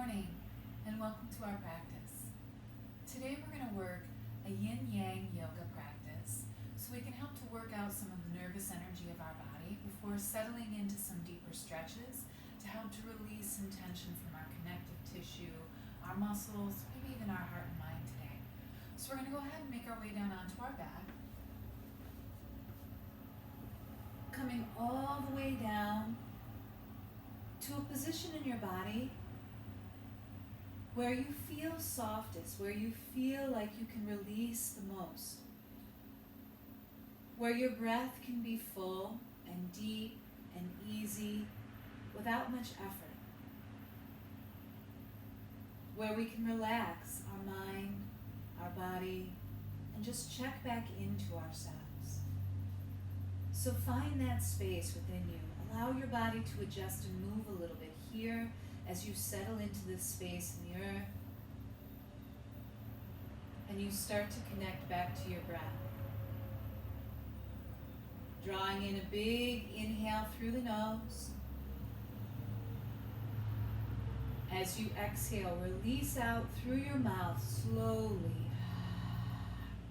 morning and welcome to our practice. Today we're going to work a Yin Yang Yoga practice so we can help to work out some of the nervous energy of our body before settling into some deeper stretches to help to release some tension from our connective tissue, our muscles, maybe even our heart and mind today. So we're going to go ahead and make our way down onto our back, coming all the way down to a position in your body where you feel softest, where you feel like you can release the most, where your breath can be full and deep and easy without much effort, where we can relax our mind, our body, and just check back into ourselves. So find that space within you. Allow your body to adjust and move a little bit here as you settle into this space in the earth and you start to connect back to your breath. Drawing in a big inhale through the nose. As you exhale, release out through your mouth slowly,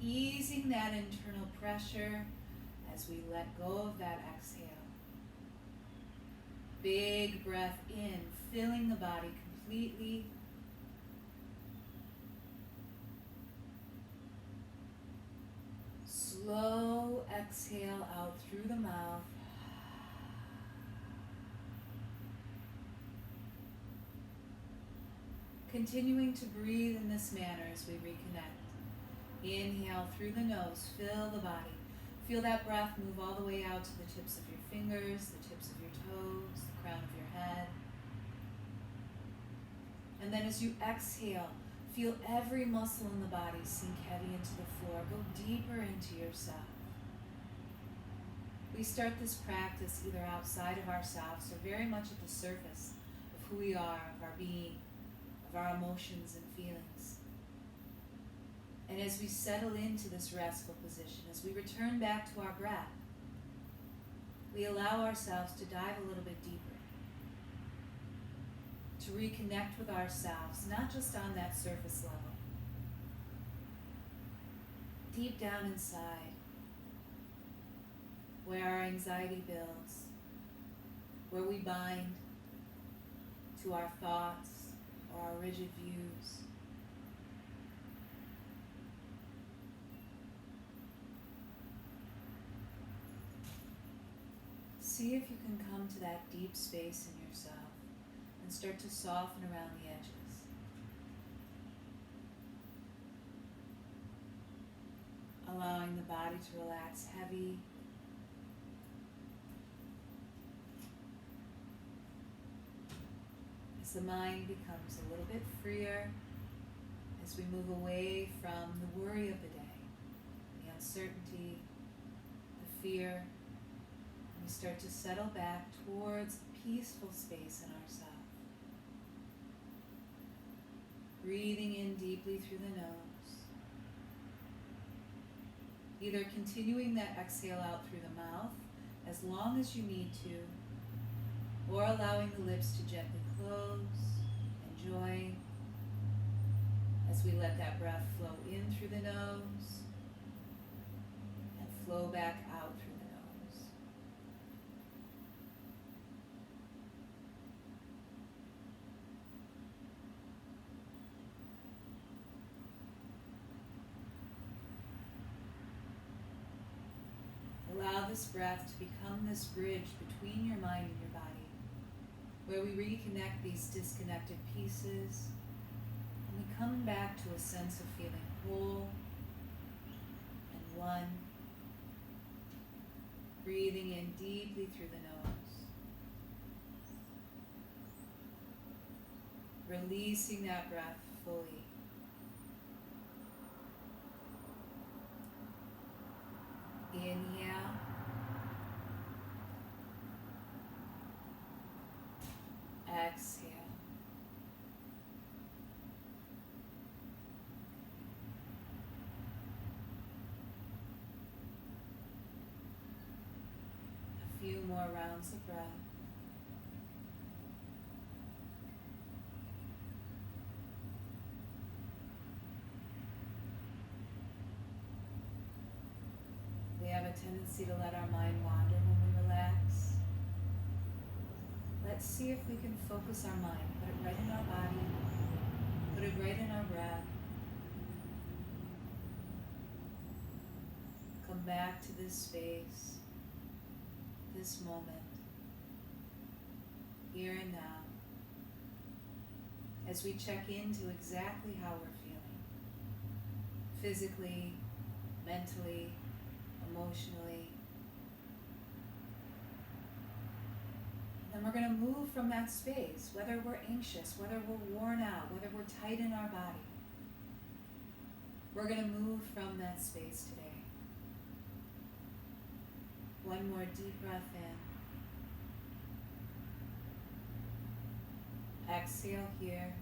easing that internal pressure as we let go of that exhale. Big breath in, filling the body completely. Slow exhale out through the mouth. Continuing to breathe in this manner as we reconnect. Inhale through the nose, fill the body. Feel that breath move all the way out to the tips of your fingers, the tips of your toes, the crown of your head. And then as you exhale, feel every muscle in the body sink heavy into the floor. Go deeper into yourself. We start this practice either outside of ourselves or very much at the surface of who we are, of our being, of our emotions and feelings. And as we settle into this restful position, as we return back to our breath, we allow ourselves to dive a little bit deeper, to reconnect with ourselves, not just on that surface level, deep down inside, where our anxiety builds, where we bind to our thoughts or our rigid views. See if you can come to that deep space in yourself and start to soften around the edges. Allowing the body to relax heavy. As the mind becomes a little bit freer, as we move away from the worry of the day, the uncertainty, the fear, we start to settle back towards a peaceful space in ourselves. Breathing in deeply through the nose. Either continuing that exhale out through the mouth as long as you need to, or allowing the lips to gently close, enjoying as we let that breath flow in through the nose and flow back out through the nose. Allow this breath to become this bridge between your mind and your body, where we reconnect these disconnected pieces and we come back to a sense of feeling whole and one. Breathing in deeply through the nose. Releasing that breath fully. Inhale. Exhale. A few more rounds of breath. tendency to let our mind wander when we relax. Let's see if we can focus our mind, put it right in our body, put it right in our breath. Come back to this space, this moment, here and now, as we check into exactly how we're feeling, physically, mentally, emotionally. And we're going to move from that space, whether we're anxious, whether we're worn out, whether we're tight in our body. We're going to move from that space today. One more deep breath in. Exhale here.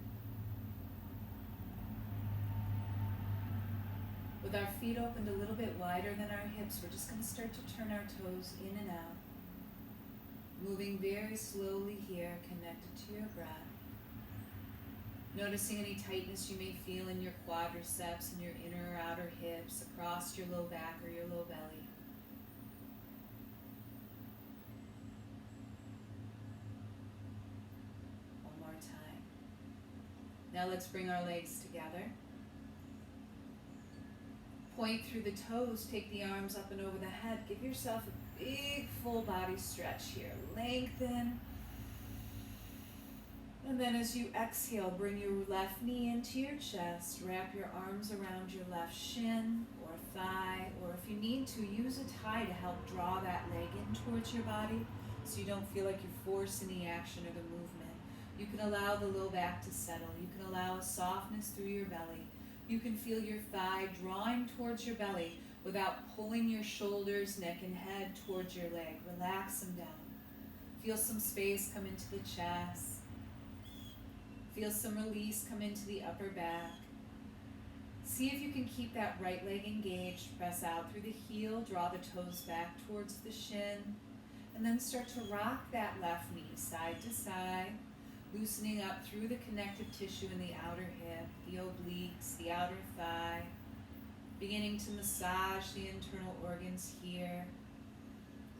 With our feet opened a little bit wider than our hips, we're just going to start to turn our toes in and out. Moving very slowly here, connected to your breath. Noticing any tightness you may feel in your quadriceps and your inner or outer hips, across your low back or your low belly. One more time. Now let's bring our legs together. Point through the toes, take the arms up and over the head. Give yourself a big full body stretch here. Lengthen. And then as you exhale, bring your left knee into your chest. Wrap your arms around your left shin or thigh, or if you need to, use a tie to help draw that leg in towards your body so you don't feel like you're forcing the action or the movement. You can allow the low back to settle. You can allow a softness through your belly. You can feel your thigh drawing towards your belly without pulling your shoulders, neck, and head towards your leg. Relax them down. Feel some space come into the chest. Feel some release come into the upper back. See if you can keep that right leg engaged. Press out through the heel. Draw the toes back towards the shin. And then start to rock that left knee side to side. Loosening up through the connective tissue in the outer hip, the obliques, the outer thigh. Beginning to massage the internal organs here.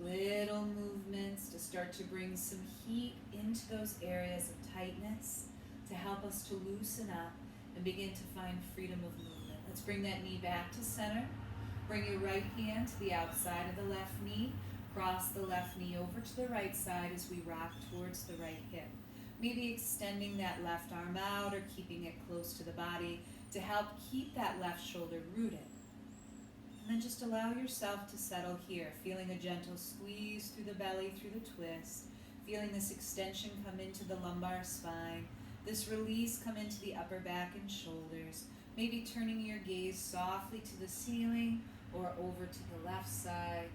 Little movements to start to bring some heat into those areas of tightness to help us to loosen up and begin to find freedom of movement. Let's bring that knee back to center. Bring your right hand to the outside of the left knee. Cross the left knee over to the right side as we rock towards the right hip. Maybe extending that left arm out or keeping it close to the body to help keep that left shoulder rooted. And then just allow yourself to settle here, feeling a gentle squeeze through the belly, through the twist, feeling this extension come into the lumbar spine, this release come into the upper back and shoulders, maybe turning your gaze softly to the ceiling or over to the left side.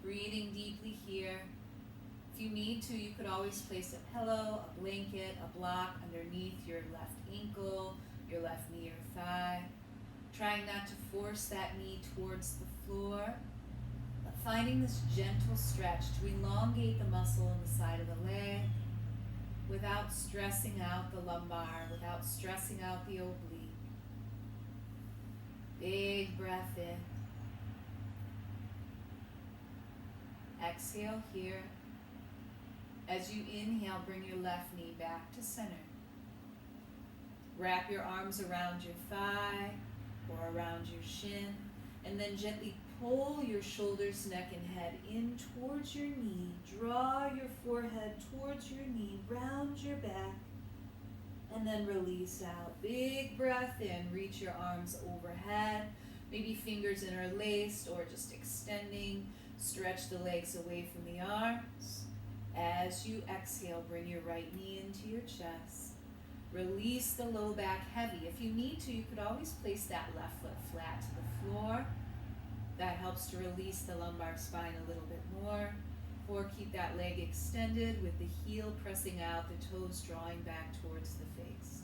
Breathing deeply here. If you need to, you could always place a pillow, a blanket, a block underneath your left ankle, your left knee or thigh. Trying not to force that knee towards the floor, but finding this gentle stretch to elongate the muscle on the side of the leg without stressing out the lumbar, without stressing out the oblique. Big breath in. Exhale here. As you inhale, bring your left knee back to center. Wrap your arms around your thigh or around your shin, and then gently pull your shoulders, neck, and head in towards your knee. Draw your forehead towards your knee, round your back, and then release out. Big breath in, reach your arms overhead, maybe fingers interlaced or just extending. Stretch the legs away from the arms. As you exhale, bring your right knee into your chest. Release the low back heavy. If you need to, you could always place that left foot flat to the floor. That helps to release the lumbar spine a little bit more. Or keep that leg extended with the heel pressing out, the toes drawing back towards the face.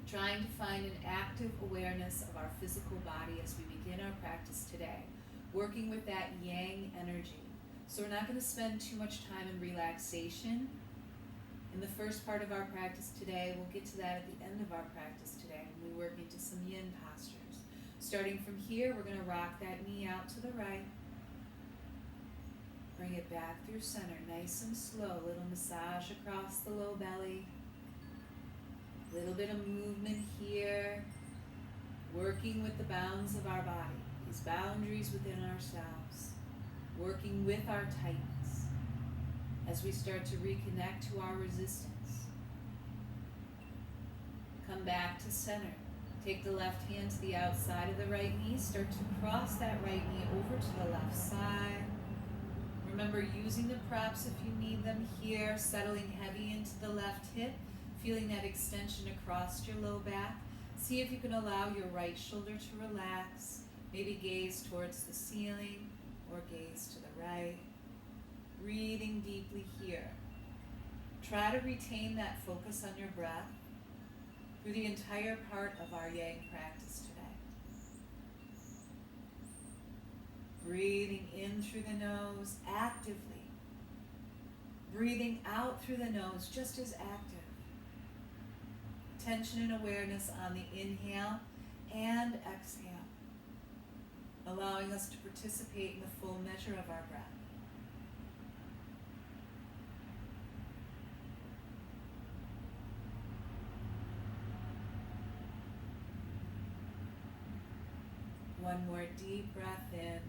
Trying to find an active awareness of our physical body as we begin our practice today. Working with that yang energy. So we're not going to spend too much time in relaxation in the first part of our practice today. We'll get to that at the end of our practice today when we work into some yin postures. Starting from here, we're going to rock that knee out to the right. Bring it back through center, nice and slow. Little massage across the low belly. Little bit of movement here. Working with the bounds of our body. These boundaries within ourselves. Working with our tightness. As we start to reconnect to our resistance. Come back to center. Take the left hand to the outside of the right knee. Start to cross that right knee over to the left side. Remember using the props if you need them here. Settling heavy into the left hip. Feeling that extension across your low back. See if you can allow your right shoulder to relax. Maybe gaze towards the ceiling or gaze to the right. Breathing deeply here. Try to retain that focus on your breath through the entire part of our Yang practice today. Breathing in through the nose actively. Breathing out through the nose just as active. Attention and awareness on the inhale and exhale. Allowing us to participate in the full measure of our breath. One more deep breath in.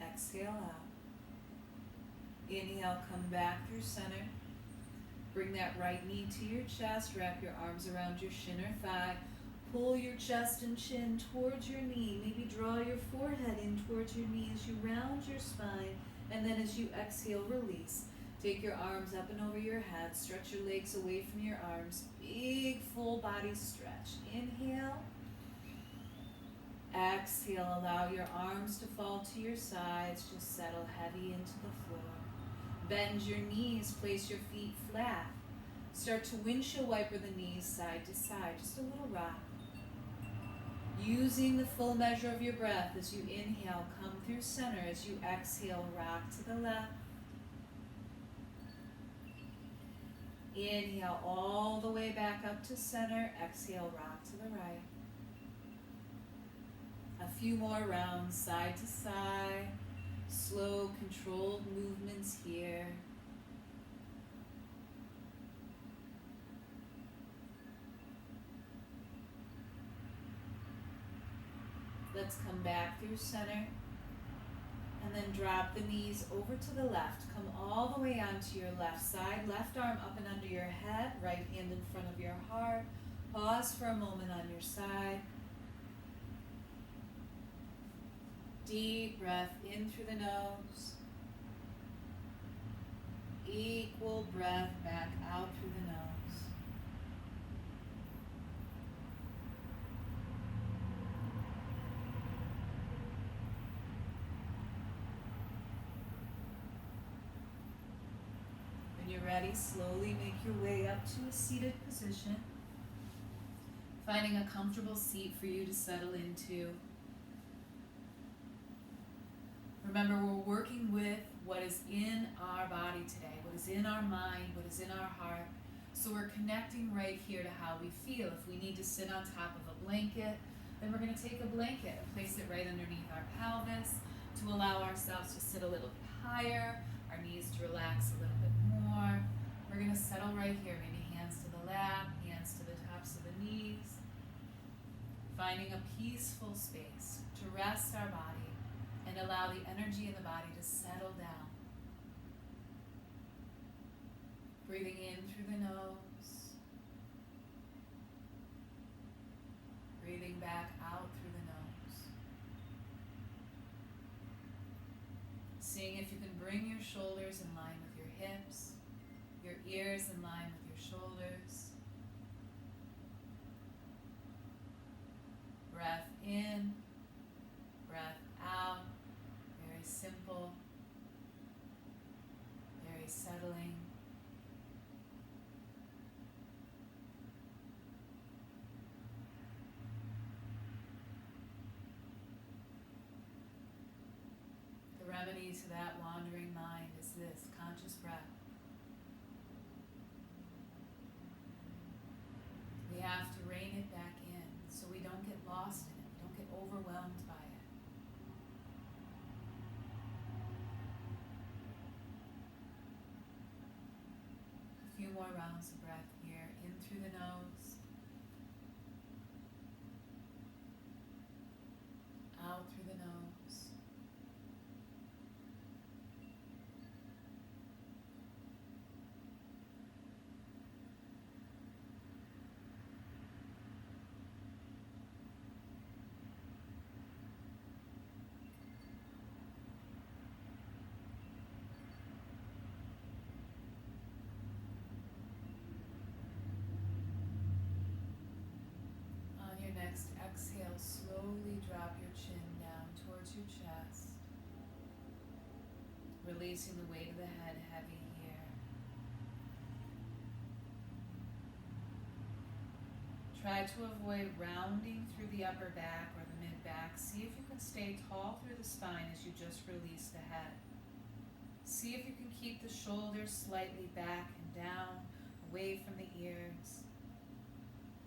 Exhale out. Inhale, come back through center. Bring that right knee to your chest. Wrap your arms around your shin or thigh. Pull your chest and chin towards your knee. Maybe draw your forehead in towards your knee as you round your spine. And then as you exhale, release. Take your arms up and over your head. Stretch your legs away from your arms. Big full body stretch. Inhale. Exhale, allow your arms to fall to your sides. Just settle heavy into the floor. Bend your knees, place your feet flat. Start to windshield wiper the knees side to side, just a little rock. Using the full measure of your breath as you inhale, come through center. As you exhale, rock to the left. Inhale all the way back up to center. Exhale, rock to the right. A few more rounds, side to side. Slow, controlled movements here. Let's come back through center. And then drop the knees over to the left. Come all the way onto your left side. Left arm up and under your head. Right hand in front of your heart. Pause for a moment on your side. Deep breath in through the nose. Equal breath back out through the nose. When you're ready, slowly make your way up to a seated position. Finding a comfortable seat for you to settle into. Remember, we're working with what is in our body today, what is in our mind, what is in our heart. So we're connecting right here to how we feel. If we need to sit on top of a blanket, then we're going to take a blanket and place it right underneath our pelvis to allow ourselves to sit a little bit higher, our knees to relax a little bit more. We're going to settle right here, maybe hands to the lap, hands to the tops of the knees. Finding a peaceful space to rest our body and allow the energy in the body to settle down. Breathing in through the nose. Breathing back out through the nose. Seeing if you can bring your shoulders in line with your hips, your ears in line with your shoulders. Breath in, breath out. Very simple, very settling. The remedy to that wandering mind is this conscious breath. We have to rein it back in so we don't lost in it. We don't get overwhelmed by it. A few more rounds of breath here, in through the nose, out through the nose. On your next exhale, slowly drop your chin down towards your chest, releasing the weight of the head heavy here. Try to avoid rounding through the upper back or the mid-back. See if you can stay tall through the spine as you just release the head. See if you can keep the shoulders slightly back and down, away from the ears.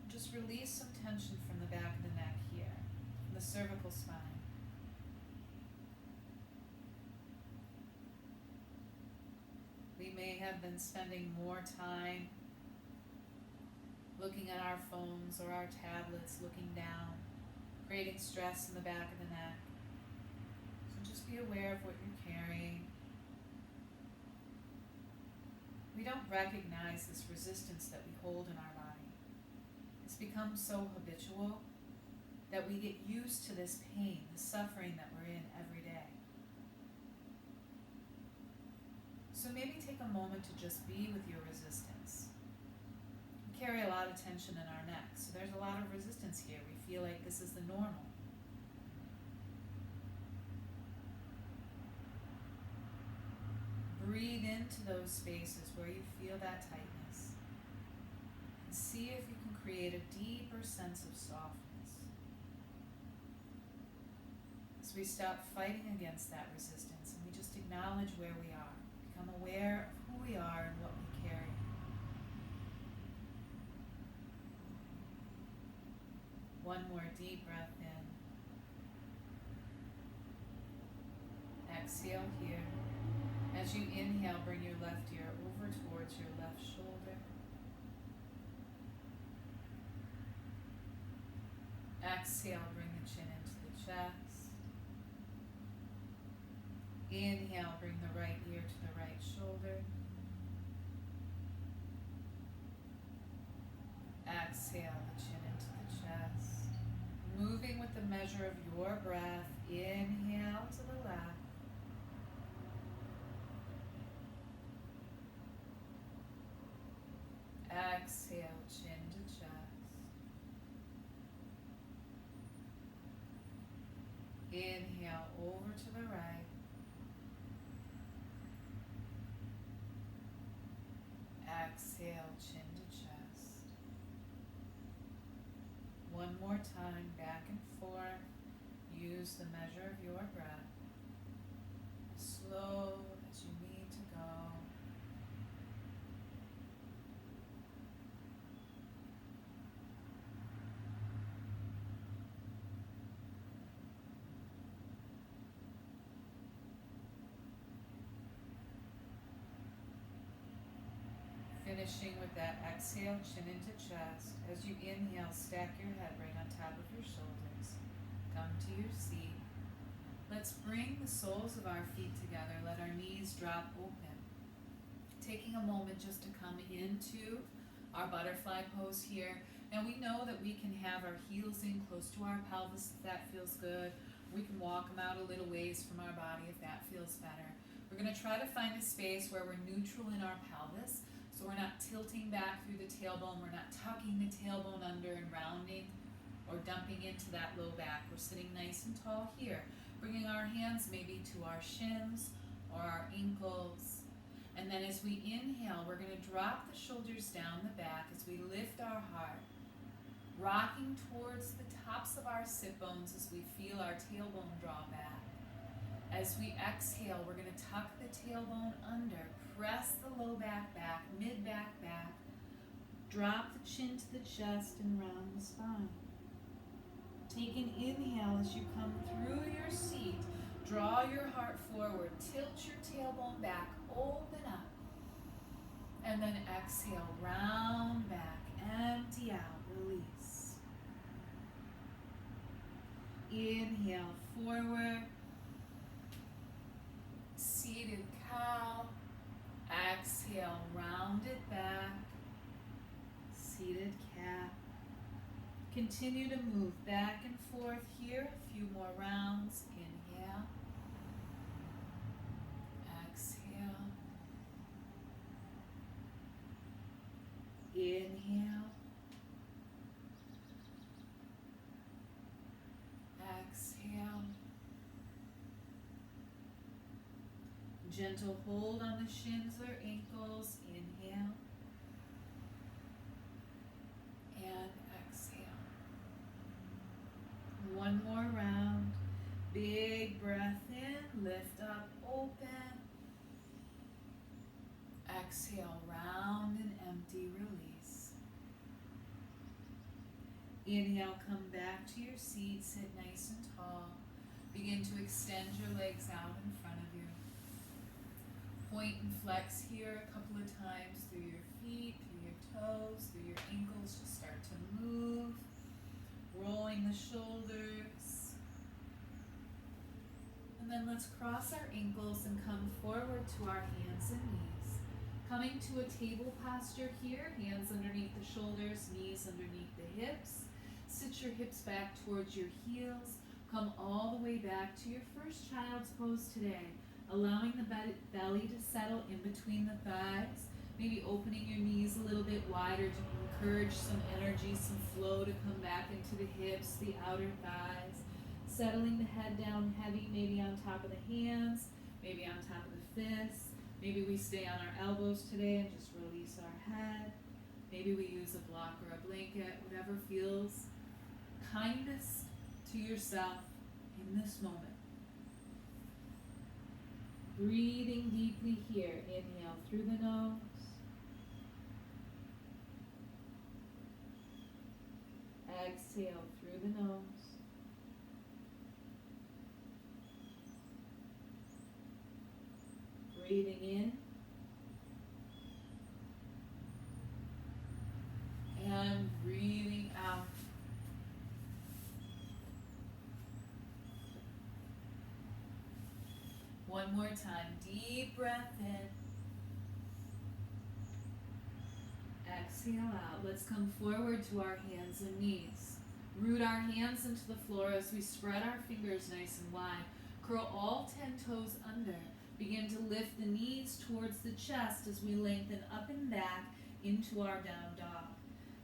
Just release some tension from the back of the neck here, from the cervical spine. We may have been spending more time looking at our phones or our tablets, looking down, creating stress in the back of the neck. So just be aware of what you're carrying. We don't recognize this resistance that we hold in our body. It's become so habitual that we get used to this pain, the suffering that we're in every day. So maybe take a moment to just be with your resistance. We carry a lot of tension in our neck, so there's a lot of resistance here. We feel like this is the normal. Breathe into those spaces where you feel that tightness and see if you can create a deeper sense of softness. As we stop fighting against that resistance and we just acknowledge where we are, become aware of who we are and what we carry. One more deep breath in. Exhale here. As you inhale, bring your left ear over towards your left shoulder. Exhale, bring the chin into the chest. Inhale, bring the right ear to the right shoulder. Exhale, the chin into the chest. Moving with the measure of your breath. Inhale to the left. Exhale, chin to chest. Inhale, over to the right. Exhale, chin to chest. One more time, back and forth. Use the measure of your breath. As slow as you need to go. Finishing with that exhale, chin into chest. As you inhale, stack your head right on top of your shoulders. Come to your seat. Let's bring the soles of our feet together. Let our knees drop open. Taking a moment just to come into our butterfly pose here. And we know that we can have our heels in close to our pelvis if that feels good. We can walk them out a little ways from our body if that feels better. We're going to try to find a space where we're neutral in our pelvis. So we're not tilting back through the tailbone, we're not tucking the tailbone under and rounding or dumping into that low back. We're sitting nice and tall here, bringing our hands maybe to our shins or our ankles. And then as we inhale, we're going to drop the shoulders down the back as we lift our heart, rocking towards the tops of our sit bones as we feel our tailbone draw back. As we exhale, we're going to tuck the tailbone under, press the low back back, mid-back drop the chin to the chest and round the spine. Take an inhale as you come through your seat. Draw your heart forward. Tilt your tailbone back. Open up. And then exhale. Round back. Empty out. Release. Inhale forward. Seated cow. Exhale. Round it back. Seated cat. Continue to move back and forth here. A few more rounds. Inhale. Exhale. Inhale. Exhale. Gentle hold on the shins or ankles. Inhale. And exhale. One more round. Big breath in. Lift up. Open. Exhale. Round and empty. Release. Inhale. Come back to your seat. Sit nice and tall. Begin to extend your legs out in front of you. Point and flex here a couple of times through your feet, through your toes, through your ankles. Just start to move. Rolling the shoulders. And then let's cross our ankles and come forward to our hands and knees. Coming to a table posture here, hands underneath the shoulders, knees underneath the hips. Sit your hips back towards your heels. Come all the way back to your first child's pose today. Allowing the belly to settle in between the thighs. Maybe opening your knees a little bit wider to encourage some energy, some flow to come back into the hips, the outer thighs. Settling the head down heavy, maybe on top of the hands, maybe on top of the fists. Maybe we stay on our elbows today and just release our head. Maybe we use a block or a blanket, whatever feels kindest to yourself in this moment. Breathing deeply here. Inhale through the nose. Exhale through the nose. Breathing in. And breathing out. One more time. Deep breath in. Exhale out. Let's come forward to our hands and knees. Root our hands into the floor as we spread our fingers nice and wide. Curl all 10 toes under. Begin to lift the knees towards the chest as we lengthen up and back into our down dog.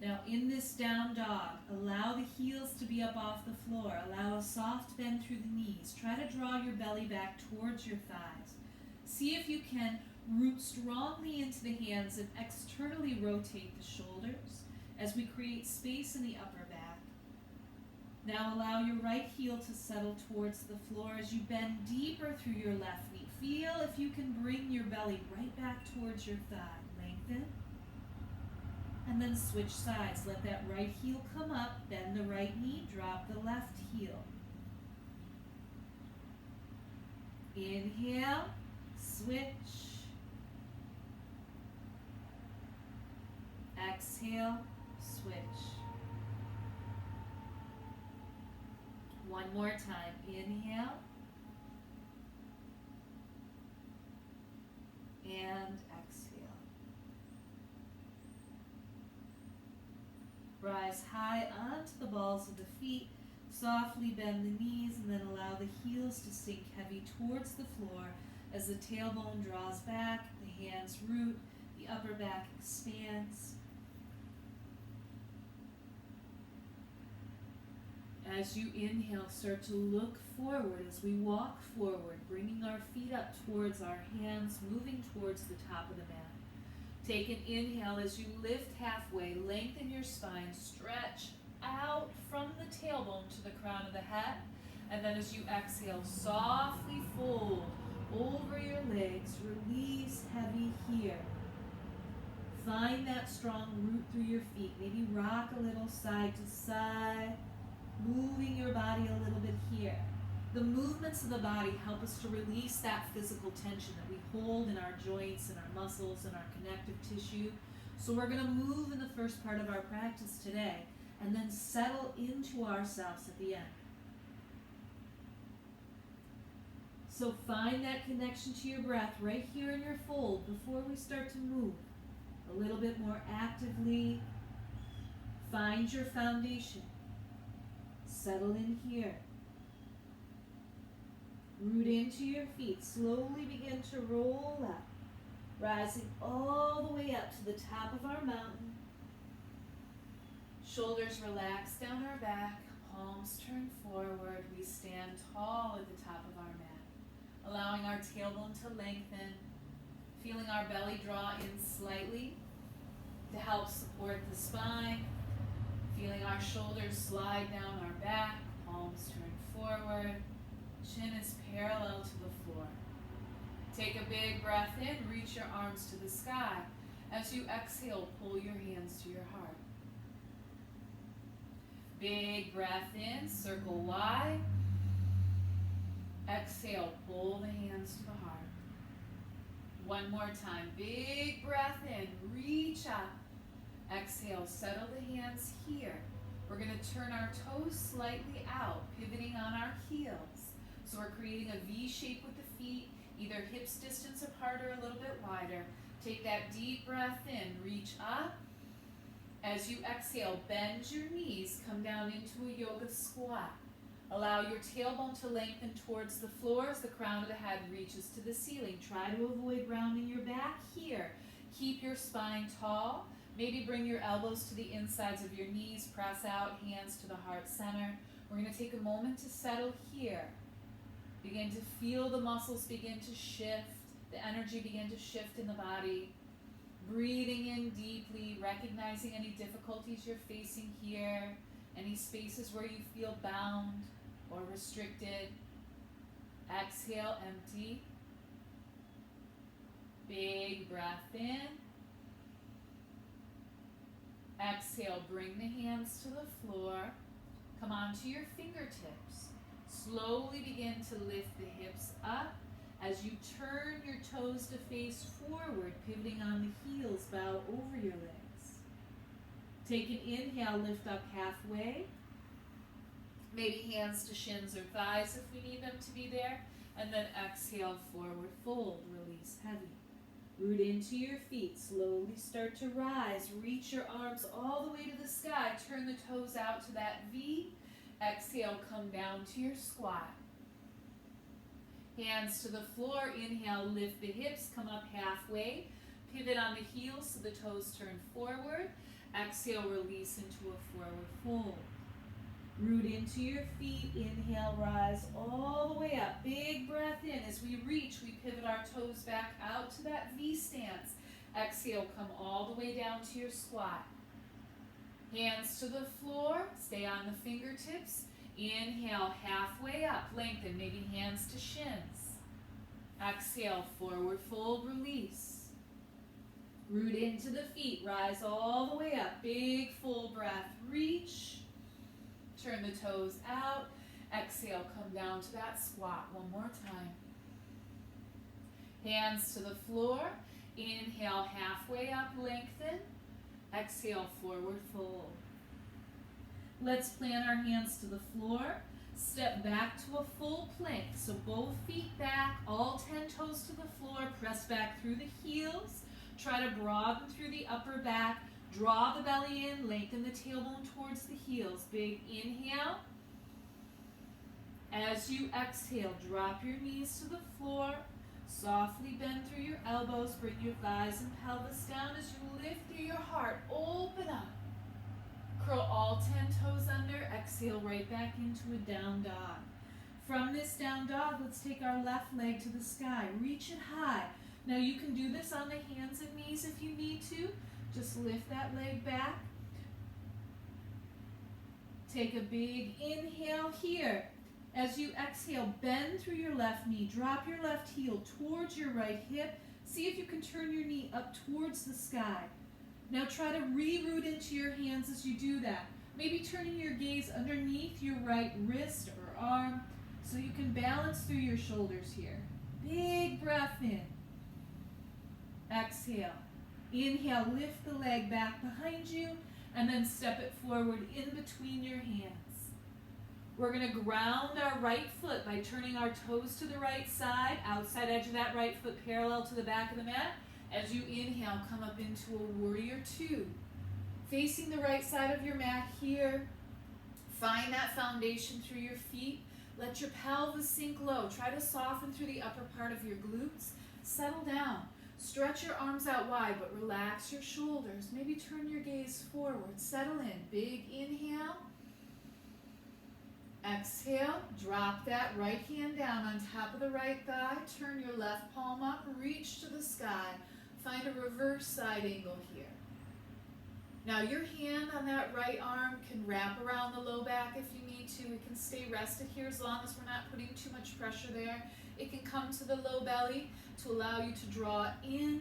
Now in this down dog, allow the heels to be up off the floor. Allow a soft bend through the knees. Try to draw your belly back towards your thighs. See if you can root strongly into the hands and externally rotate the shoulders as we create space in the upper back. Now allow your right heel to settle towards the floor as you bend deeper through your left knee. Feel if you can bring your belly right back towards your thigh. Lengthen. And then switch sides. Let that right heel come up, bend the right knee, drop the left heel. Inhale, switch. Exhale, switch. One more time. Inhale. And exhale. Rise high onto the balls of the feet. Softly bend the knees and then allow the heels to sink heavy towards the floor as the tailbone draws back, the hands root, the upper back expands. As you inhale, start to look forward as we walk forward, bringing our feet up towards our hands, moving towards the top of the mat. Take an inhale as you lift halfway, lengthen your spine, stretch out from the tailbone to the crown of the head, and then as you exhale, softly fold over your legs, release heavy here. Find that strong root through your feet, maybe rock a little side to side. moving your body a little bit here. The movements of the body help us to release that physical tension that we hold in our joints and our muscles and our connective tissue. So we're going to move in the first part of our practice today and then settle into ourselves at the end. So find that connection to your breath right here in your fold before we start to move a little bit more actively. Find your foundation. Settle in here. Root into your feet. Slowly begin to roll up, rising all the way up to the top of our mountain. Shoulders relax down our back, palms turn forward. We stand tall at the top of our mat, allowing our tailbone to lengthen, feeling our belly draw in slightly to help support the spine, feeling our shoulders slide down our back, palms turn forward, chin is parallel to the floor. Take a big breath in, reach your arms to the sky. As you exhale, pull your hands to your heart. Big breath in, circle wide. Exhale, pull the hands to the heart. One more time, big breath in, reach up. Exhale, settle the hands here. We're going to turn our toes slightly out, pivoting on our heels. So we're creating a V shape with the feet, either hips distance apart or a little bit wider. Take that deep breath in, reach up. As you exhale, bend your knees, come down into a yoga squat. Allow your tailbone to lengthen towards the floor as the crown of the head reaches to the ceiling. Try to avoid rounding your back here. Keep your spine tall. Maybe bring your elbows to the insides of your knees. Press out, hands to the heart center. We're going to take a moment to settle here. Begin to feel the muscles begin to shift. The energy begin to shift in the body. Breathing in deeply, recognizing any difficulties you're facing here. Any spaces where you feel bound or restricted. Exhale, empty. Big breath in. Exhale, bring the hands to the floor. Come onto your fingertips. Slowly begin to lift the hips up. As you turn your toes to face forward, pivoting on the heels, bow over your legs. Take an inhale, lift up halfway. Maybe hands to shins or thighs if we need them to be there. And then exhale, forward fold, release heavy. Root into your feet, slowly start to rise. Reach your arms all the way to the sky. Turn the toes out to that V. Exhale, come down to your squat. Hands to the floor. Inhale, lift the hips, come up halfway. Pivot on the heels so the toes turn forward. Exhale, release into a forward fold. Root into your feet. Inhale, rise all the way up. Big breath in. As we reach, we pivot our toes back out to that V stance. Exhale, come all the way down to your squat. Hands to the floor. Stay on the fingertips. Inhale, halfway up. Lengthen, maybe hands to shins. Exhale, forward fold, release. Root into the feet. Rise all the way up. Big full breath. Reach. Turn the toes out. Exhale, come down to that squat one more time. Hands to the floor. Inhale, halfway up, lengthen. Exhale, forward fold. Let's plant our hands to the floor. Step back to a full plank. So both feet back, all 10 toes to the floor. Press back through the heels. Try to broaden through the upper back. Draw the belly in, lengthen the tailbone towards the heels. Big inhale. As you exhale, drop your knees to the floor. Softly bend through your elbows. Bring your thighs and pelvis down as you lift through your heart. Open up. Curl all 10 toes under. Exhale right back into a down dog. From this down dog, let's take our left leg to the sky. Reach it high. Now you can do this on the hands and knees if you need to. Just lift that leg back. Take a big inhale here. As you exhale, bend through your left knee. Drop your left heel towards your right hip. See if you can turn your knee up towards the sky. Now try to re-root into your hands as you do that. Maybe turning your gaze underneath your right wrist or arm so you can balance through your shoulders here. Big breath in. Exhale. Inhale, lift the leg back behind you and then step it forward in between your hands. We're going to ground our right foot by turning our toes to the right side, outside edge of that right foot parallel to the back of the mat. As you inhale, come up into a warrior two. Facing the right side of your mat here. Find that foundation through your feet. Let your pelvis sink low. Try to soften through the upper part of your glutes. Settle down. Stretch your arms out wide, but relax your shoulders. Maybe turn your gaze forward. Settle in. Big inhale. Exhale. Drop that right hand down on top of the right thigh. Turn your left palm up. Reach to the sky. Find a reverse side angle here. Now your hand on that right arm can wrap around the low back if you need to. It can stay rested here as long as we're not putting too much pressure there. It can come to the low belly to allow you to draw in.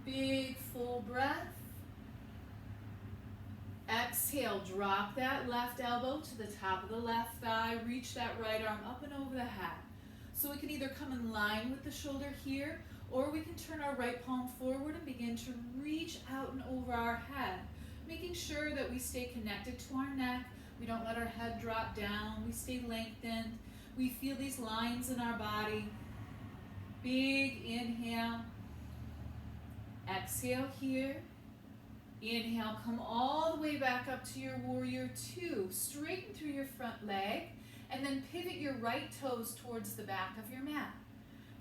Big full breath. Exhale, drop that left elbow to the top of the left thigh. Reach that right arm up and over the head. So we can either come in line with the shoulder here, or we can turn our right palm forward and begin to reach out and over our head, making sure that we stay connected to our neck. We don't let our head drop down. We stay lengthened. We feel these lines in our body. Big inhale. Exhale here. Inhale, come all the way back up to your warrior two. Straighten through your front leg, and then pivot your right toes towards the back of your mat.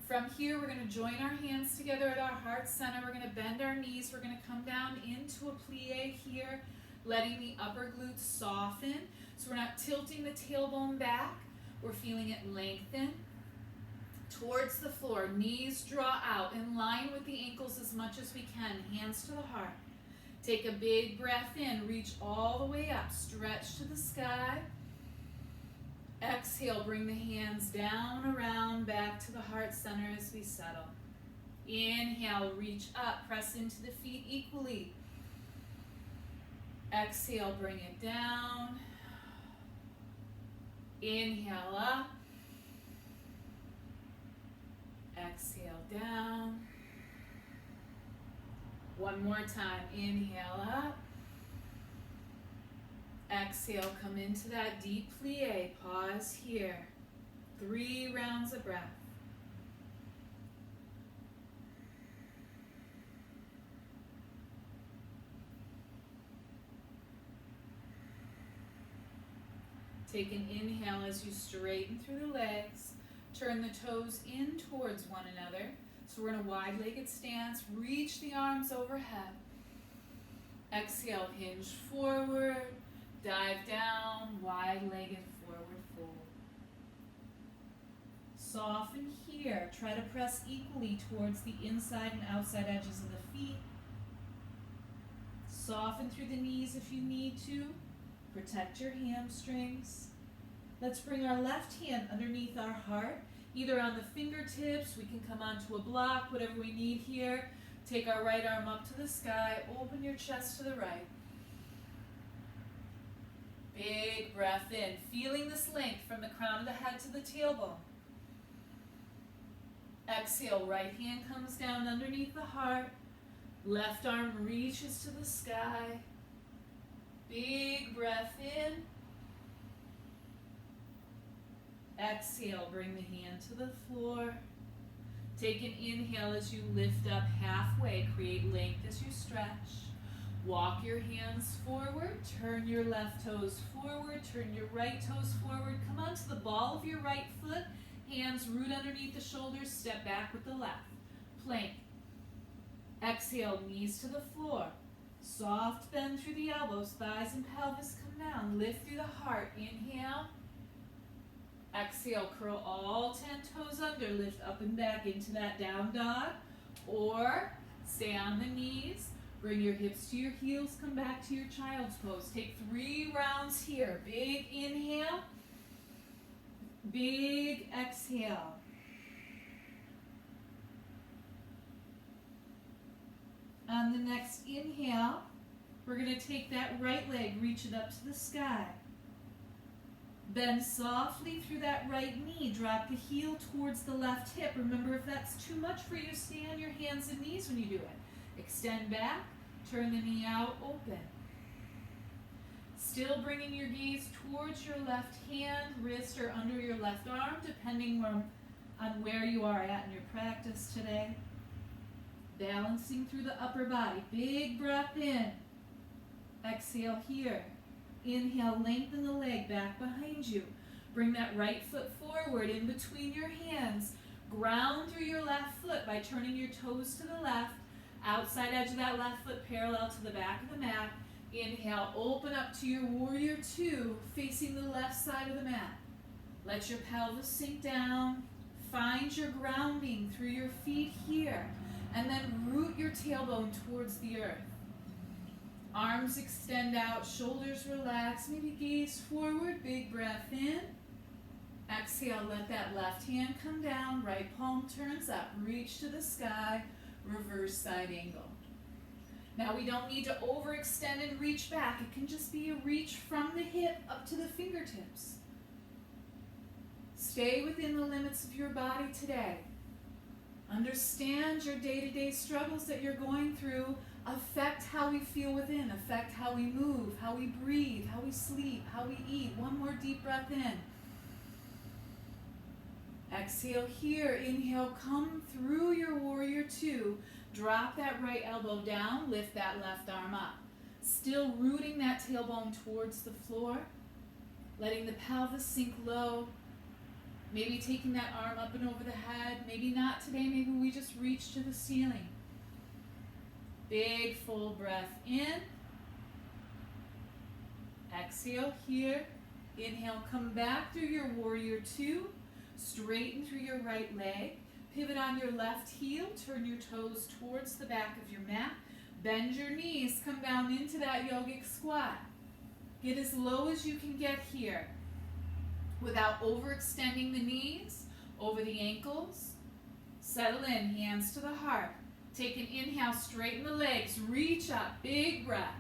From here, we're going to join our hands together at our heart center. We're going to bend our knees. We're going to come down into a plie here, letting the upper glutes soften. So we're not tilting the tailbone back. We're feeling it lengthen towards the floor. Knees draw out in line with the ankles as much as we can. Hands to the heart. Take a big breath in. Reach all the way up. Stretch to the sky. Exhale, bring the hands down, around, back to the heart center as we settle. Inhale, reach up, press into the feet equally. Exhale, bring it down. Inhale up. Exhale down. One more time. Inhale up. Exhale, come into that deep plie. Pause here. 3 rounds of breath. Take an inhale as you straighten through the legs. Turn the toes in towards one another. So we're in a wide-legged stance. Reach the arms overhead. Exhale, hinge forward. Dive down, wide-legged forward fold. Soften here. Try to press equally towards the inside and outside edges of the feet. Soften through the knees if you need to. Protect your hamstrings. Let's bring our left hand underneath our heart, either on the fingertips. We can come onto a block, whatever we need here. Take our right arm up to the sky. Open your chest to the right. Big breath in, feeling this length from the crown of the head to the tailbone. Exhale, right hand comes down underneath the heart. Left arm reaches to the sky. Big breath in. Exhale, bring the hand to the floor. Take an inhale as you lift up halfway. Create length as you stretch. Walk your hands forward, turn your left toes forward, turn your right toes forward. Come onto the ball of your right foot, hands root underneath the shoulders, step back with the left. Plank. Exhale, knees to the floor. Soft bend through the elbows, thighs and pelvis come down. Lift through the heart. Inhale. Exhale, curl all 10 toes under, lift up and back into that down dog. Or stay on the knees. Bring your hips to your heels, come back to your child's pose. Take 3 rounds here. Big inhale, big exhale. On the next inhale, We're going to take that right leg, reach it up to the sky. Bend softly through that right knee. Drop the heel towards the left hip. Remember, if that's too much for you, stay on your hands and knees when you do it. Extend back, turn the knee out, open. Still bringing your gaze towards your left hand, wrist, or under your left arm, depending on where you are at in your practice today. Balancing through the upper body. Big breath in. Exhale here. Inhale, lengthen the leg back behind you. Bring that right foot forward in between your hands. Ground through your left foot by turning your toes to the left. Outside edge of that left foot parallel to the back of the mat. Inhale, open up to your warrior two, facing the left side of the mat. Let your pelvis sink down. Find your grounding through your feet here. And then root your tailbone towards the earth. Arms extend out, shoulders relax, maybe gaze forward, big breath in. Exhale, let that left hand come down, right palm turns up, reach to the sky, reverse side angle. Now we don't need to overextend and reach back. It can just be a reach from the hip up to the fingertips. Stay within the limits of your body today. Understand your day-to-day struggles that you're going through affect how we feel within, affect how we move, how we breathe, how we sleep, how we eat. One more deep breath in. Exhale here. Inhale, come through your warrior two. Drop that right elbow down, lift that left arm up. Still rooting that tailbone towards the floor, letting the pelvis sink low. Maybe taking that arm up and over the head. Maybe not today. Maybe we just reach to the ceiling. Big full breath in. Exhale here. Inhale, come back through your warrior two. Straighten through your right leg. Pivot on your left heel. Turn your toes towards the back of your mat. Bend your knees. Come down into that yogic squat. Get as low as you can get here without overextending the knees over the ankles. Settle in, hands to the heart. Take an inhale, straighten the legs, reach up, big breath.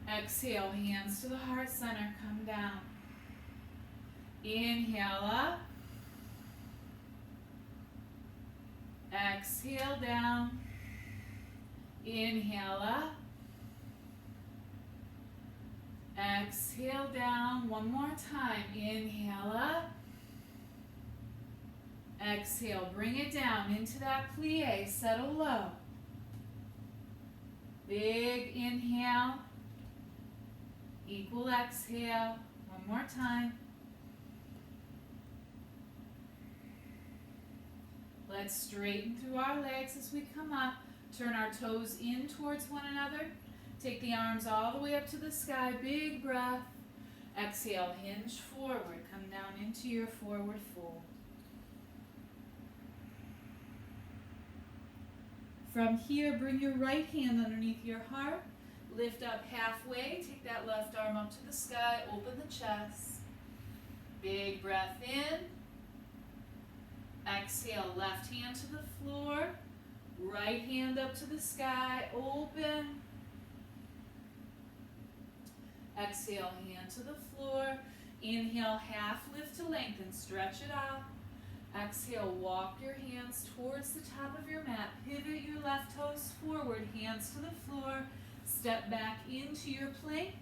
Exhale, hands to the heart center, come down. Inhale up. Exhale down. Inhale up. Exhale down. One more time. Inhale up. Exhale. Bring it down into that plie. Settle low. Big inhale. Equal exhale. One more time. Let's straighten through our legs as we come up. Turn our toes in towards one another. Take the arms all the way up to the sky. Big breath. Exhale, hinge forward. Come down into your forward fold. From here, bring your right hand underneath your heart. Lift up halfway. Take that left arm up to the sky. Open the chest. Big breath in. Exhale, left hand to the floor. Right hand up to the sky. Open. Exhale, hand to the floor. Inhale, half lift to lengthen. Stretch it out. Exhale, walk your hands towards the top of your mat. Pivot your left toes forward, hands to the floor. Step back into your plank.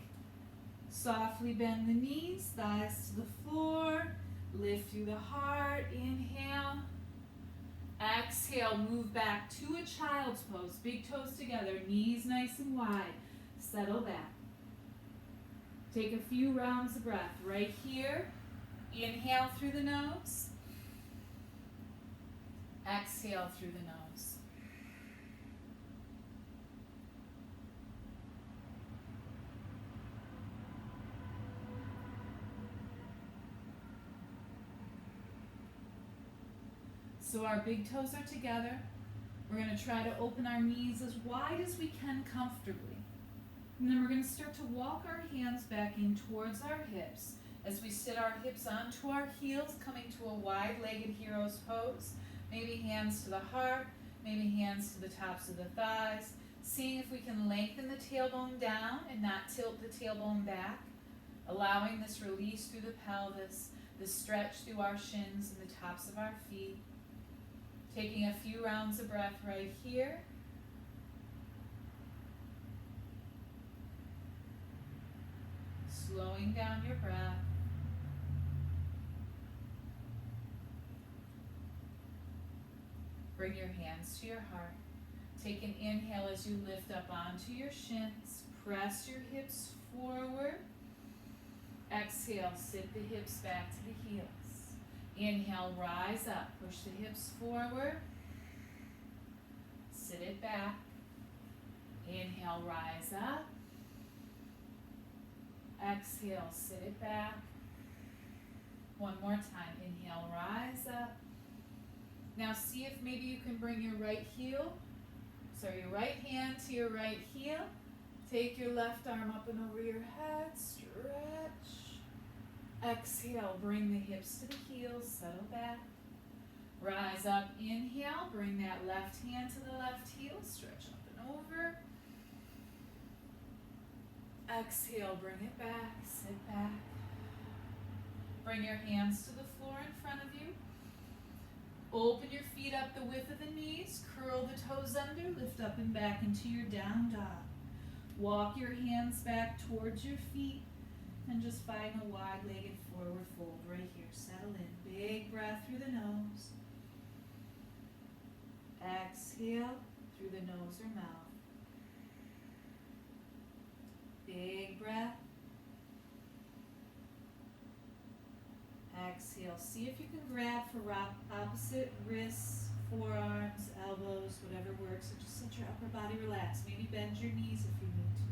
Softly bend the knees, thighs to the floor. Lift through the heart. Inhale. Exhale, move back to a child's pose. Big toes together, knees nice and wide. Settle back. Take a few rounds of breath right here. Inhale through the nose. Exhale through the nose. So our big toes are together. We're going to try to open our knees as wide as we can comfortably. And then we're going to start to walk our hands back in towards our hips as we sit our hips onto our heels, coming to a wide-legged hero's pose. Maybe hands to the heart, maybe hands to the tops of the thighs. Seeing if we can lengthen the tailbone down and not tilt the tailbone back, allowing this release through the pelvis, the stretch through our shins and the tops of our feet. Taking a few rounds of breath right here. Slowing down your breath. Bring your hands to your heart. Take an inhale as you lift up onto your shins. Press your hips forward. Exhale, sit the hips back to the heels. Inhale, rise up. Push the hips forward. Sit it back. Inhale, rise up. Exhale, sit it back. One more time. Inhale, rise up. Now see if maybe you can bring your right right hand to your right heel. Take your left arm up and over your head. Stretch. Exhale, bring the hips to the heels. Settle back. Rise up. Inhale, bring that left hand to the left heel. Stretch up and over. Exhale, bring it back. Sit back. Bring your hands to the floor in front of you. Open your feet up the width of the knees. Curl the toes under. Lift up and back into your down dog. Walk your hands back towards your feet and just find a wide-legged forward fold right here. Settle in. Big breath through the nose. Exhale through the nose or mouth. Big breath. Exhale. See if you can grab for opposite wrists, forearms, elbows, whatever works. And just let your upper body relax. Maybe bend your knees if you need to.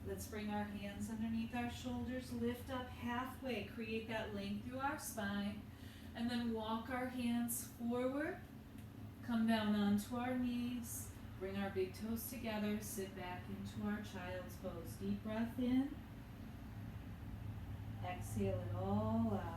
Let's bring our hands underneath our shoulders. Lift up halfway. Create that length through our spine. And then walk our hands forward. Come down onto our knees. Bring our big toes together. Sit back into our child's pose. Deep breath in. Exhale it all out.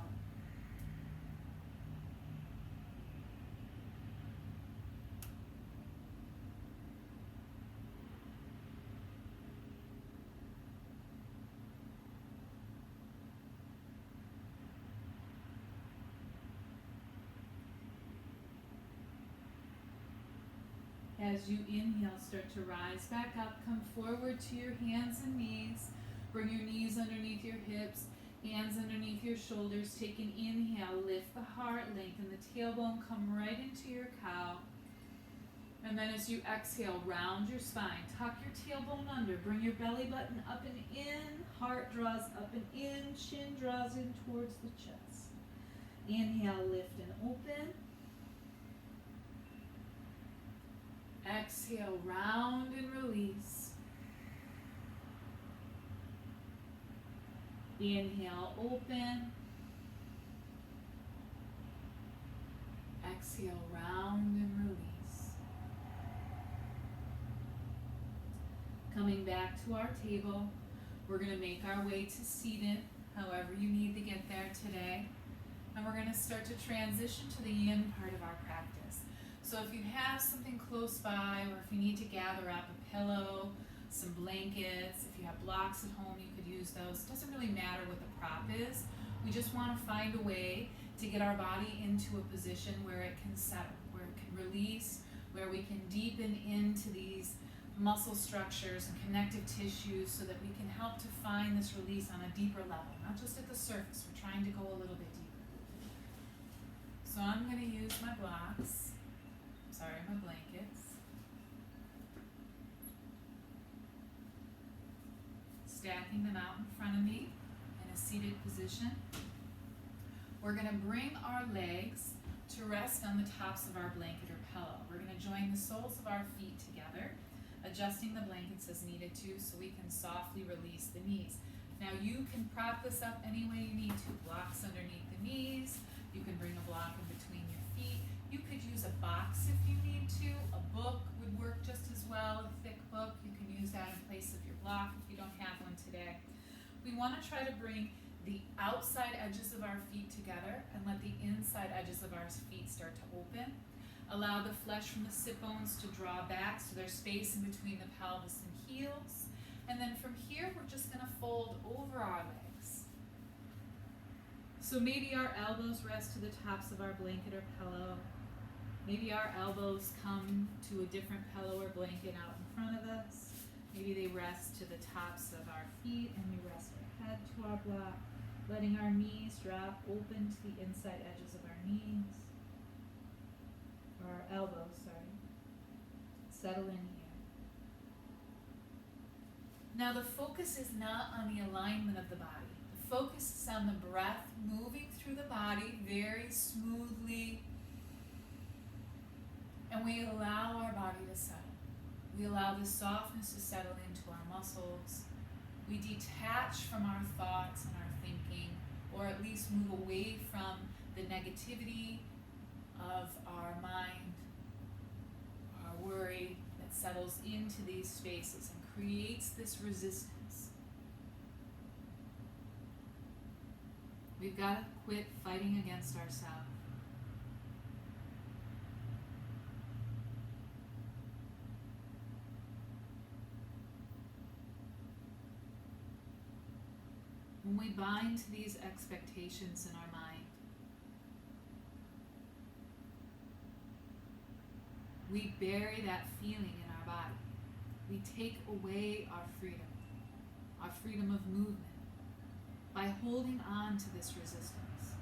As you inhale, start to rise back up. Come forward to your hands and knees. Bring your knees underneath your hips, hands underneath your shoulders. Take an inhale, lift the heart, lengthen the tailbone, come right into your cow. And then as you exhale, round your spine. Tuck your tailbone under. Bring your belly button up and in. Heart draws up and in. Chin draws in towards the chest. Inhale, lift and open. Exhale, round and release. Inhale, open. Exhale, round and release. Coming back to our table, we're going to make our way to seated, however you need to get there today. And we're going to start to transition to the yin part of our practice. So if you have something close by, or if you need to gather up a pillow, some blankets, if you have blocks at home, you could use those. It doesn't really matter what the prop is. We just want to find a way to get our body into a position where it can settle, where it can release, where we can deepen into these muscle structures and connective tissues so that we can help to find this release on a deeper level, not just at the surface. We're trying to go a little bit deeper. So I'm going to use my blocks. My blankets. Stacking them out in front of me in a seated position. We're going to bring our legs to rest on the tops of our blanket or pillow. We're going to join the soles of our feet together, adjusting the blankets as needed to so we can softly release the knees. Now you can prop this up any way you need to. Blocks underneath the knees. You can bring a block in between your feet. You could use a box if you need to. A book would work just as well, a thick book. You can use that in place of your block if you don't have one today. We want to try to bring the outside edges of our feet together and let the inside edges of our feet start to open. Allow the flesh from the sit bones to draw back so there's space in between the pelvis and heels. And then from here, we're just going to fold over our legs. So maybe our elbows rest to the tops of our blanket or pillow. Maybe our elbows come to a different pillow or blanket out in front of us. Maybe they rest to the tops of our feet and we rest our head to our block, letting our knees drop open to the inside edges of our knees. Or our elbows, sorry. Settle in here. Now the focus is not on the alignment of the body. The focus is on the breath moving through the body very smoothly. And we allow our body to settle. We allow the softness to settle into our muscles. We detach from our thoughts and our thinking, or at least move away from the negativity of our mind, our worry that settles into these spaces and creates this resistance. We've got to quit fighting against ourselves. When we bind to these expectations in our mind, we bury that feeling in our body. We take away our freedom of movement, by holding on to this resistance.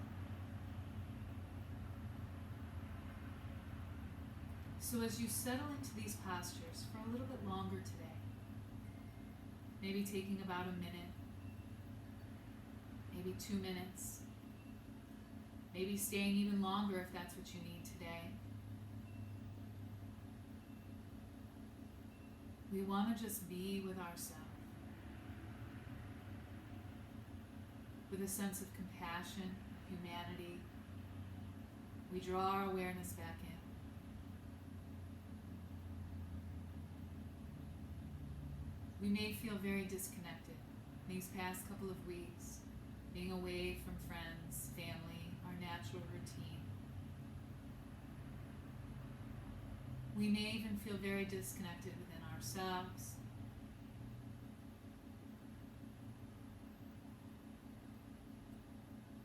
So as you settle into these postures for a little bit longer today, maybe taking about a minute, maybe 2 minutes, maybe staying even longer if that's what you need today. We want to just be with ourselves, with a sense of compassion, humanity. We draw our awareness back in. We may feel very disconnected these past couple of weeks, being away from friends, family, our natural routine. We may even feel very disconnected within ourselves.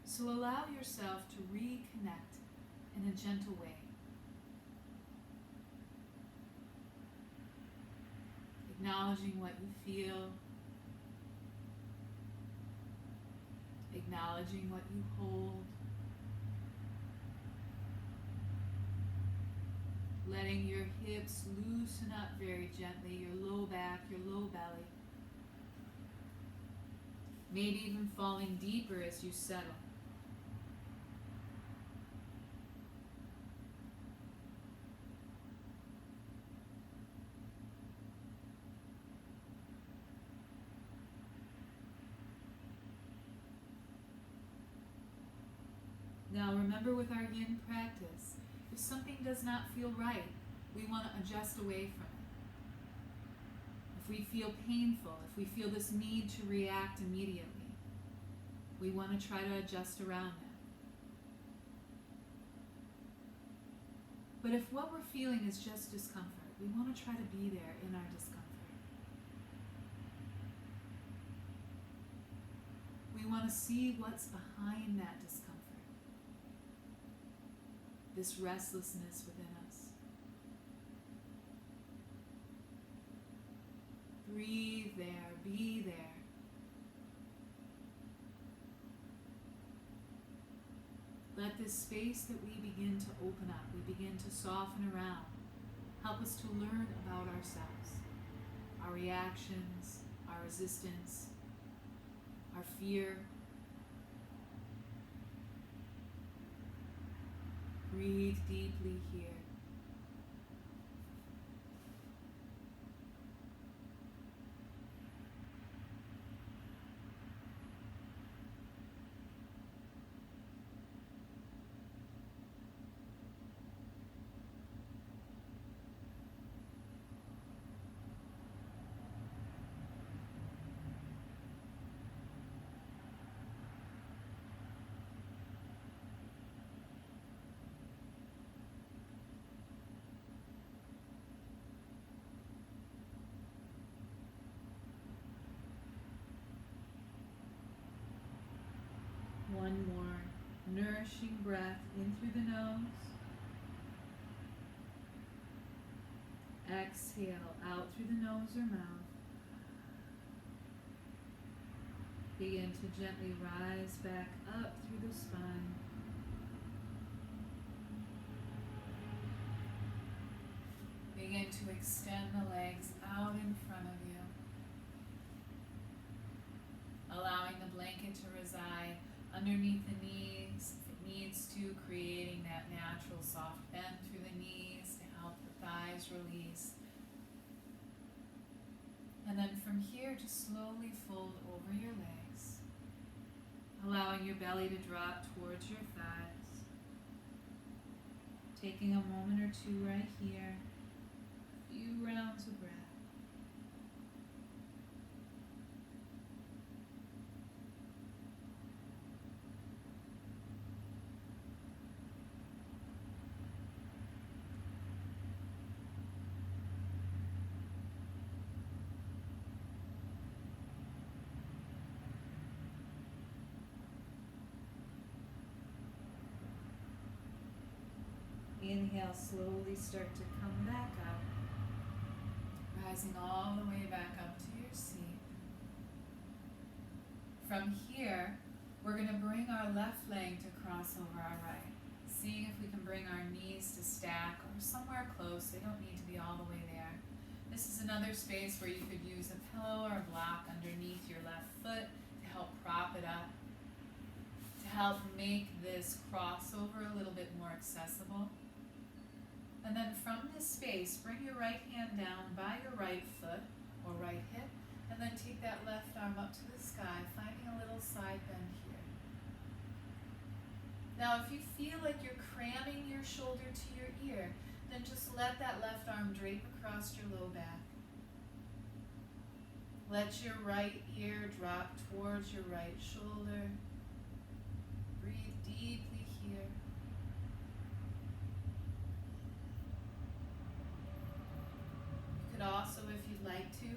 So allow yourself to reconnect in a gentle way. Acknowledging what you feel, acknowledging what you hold, letting your hips loosen up very gently, your low back, your low belly, maybe even falling deeper as you settle. Now remember, with our yin practice, if something does not feel right, we want to adjust away from it. If we feel painful, if we feel this need to react immediately, we want to try to adjust around that. But if what we're feeling is just discomfort, we want to try to be there in our discomfort. We want to see what's behind that discomfort. This restlessness within us. Breathe there, be there. Let this space that we begin to open up, we begin to soften around, help us to learn about ourselves, our reactions, our resistance, our fear. Breathe deeply here. One more nourishing breath in through the nose. Exhale out through the nose or mouth. Begin to gently rise back up through the spine. Begin to extend the legs out in front of you, allowing the blanket to reside underneath the knees if it needs to, creating that natural soft bend through the knees to help the thighs release. And then from here, just slowly fold over your legs, allowing your belly to drop towards your thighs. Taking a moment or two right here. Few rounds of breath. Inhale, slowly start to come back up. Rising all the way back up to your seat. From here, we're going to bring our left leg to cross over our right. Seeing if we can bring our knees to stack or somewhere close. They don't need to be all the way there. This is another space where you could use a pillow or a block underneath your left foot to help prop it up, to help make this crossover a little bit more accessible. And then from this space, bring your right hand down by your right foot or right hip, and then take that left arm up to the sky, finding a little side bend here. Now, if you feel like you're cramming your shoulder to your ear, then just let that left arm drape across your low back. Let your right ear drop towards your right shoulder. Breathe deeply here. You could also, if you'd like to,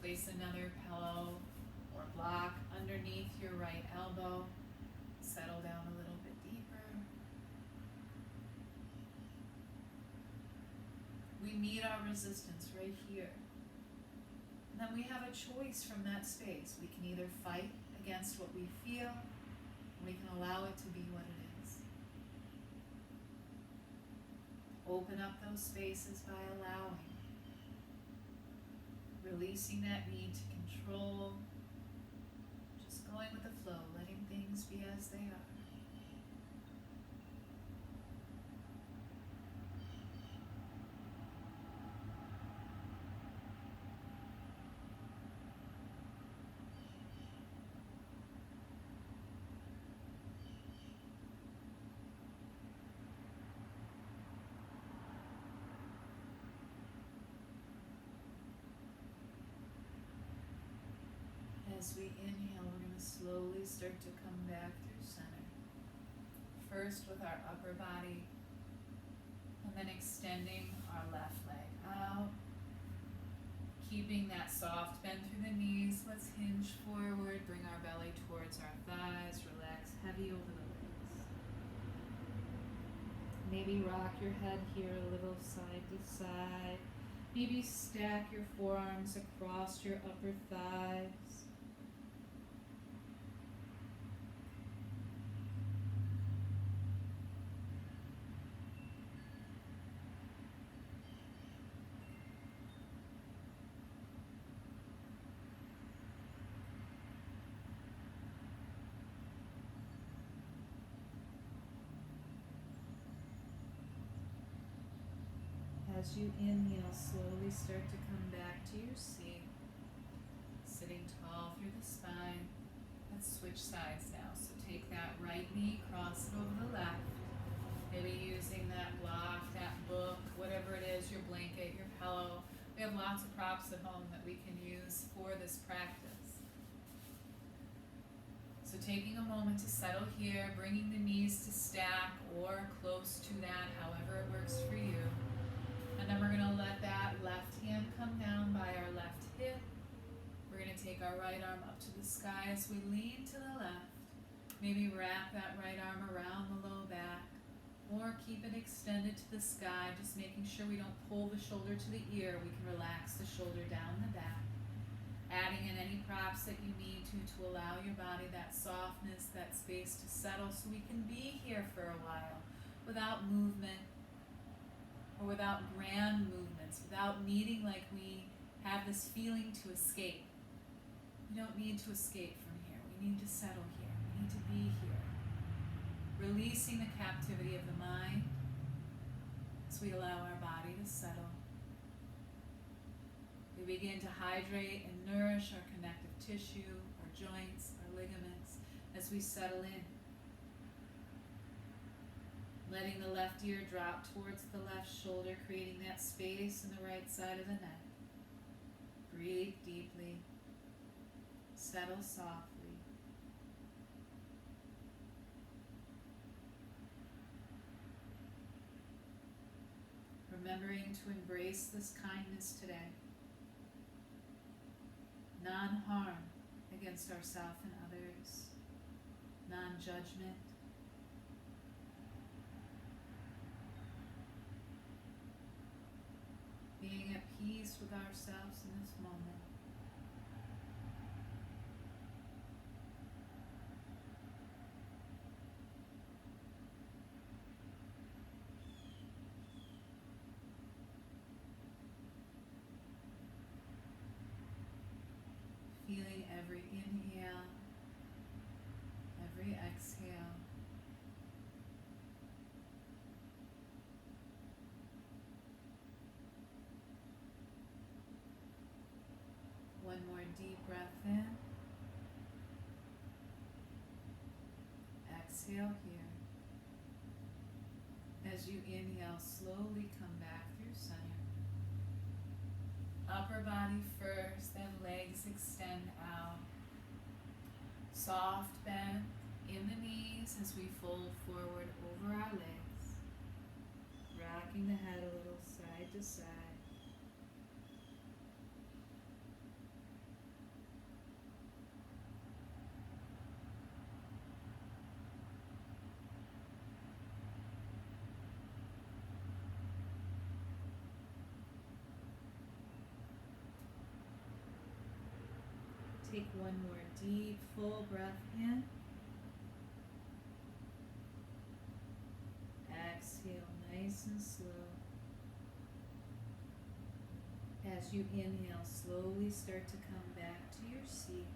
place another pillow or block underneath your right elbow. Settle down a little bit deeper. We meet our resistance right here. And then we have a choice from that space. We can either fight against what we feel, or we can allow it to be what it is. Open up those spaces by allowing. Releasing that need to control. Just going with the flow, letting things be as they are. As we inhale, we're going to slowly start to come back through center. First with our upper body, and then extending our left leg out. Keeping that soft bend through the knees. Let's hinge forward, bring our belly towards our thighs, relax heavy over the legs. Maybe rock your head here a little side to side. Maybe stack your forearms across your upper thighs. As you inhale, slowly start to come back to your seat. Sitting tall through the spine. Let's switch sides now. So take that right knee, cross it over the left. Maybe using that block, that book, whatever it is, your blanket, your pillow. We have lots of props at home that we can use for this practice. So taking a moment to settle here, bringing the knees to stack or close to that, however it works for you. And then we're going to let that left hand come down by our left hip. We're going to take our right arm up to the sky as we lean to the left. Maybe wrap that right arm around the low back, or keep it extended to the sky, just making sure we don't pull the shoulder to the ear. We can relax the shoulder down the back. Adding in any props that you need to allow your body that softness, that space to settle, so we can be here for a while without movement or without grand movements, without needing like we have this feeling to escape. We don't need to escape from here. We need to settle here. We need to be here. Releasing the captivity of the mind as we allow our body to settle. We begin to hydrate and nourish our connective tissue, our joints, our ligaments as we settle in. Letting the left ear drop towards the left shoulder, creating that space in the right side of the neck. Breathe deeply. Settle softly. Remembering to embrace this kindness today. Non-harm against ourselves and others. Non-judgment. Being at peace with ourselves in this moment. Feeling every inhale, every exhale. One more deep breath in. Exhale here. As you inhale, slowly come back through center. Upper body first, then legs extend out. Soft bend in the knees as we fold forward over our legs. Rocking the head a little side to side. Take one more deep, full breath in. Exhale nice and slow. As you inhale, slowly start to come back to your seat.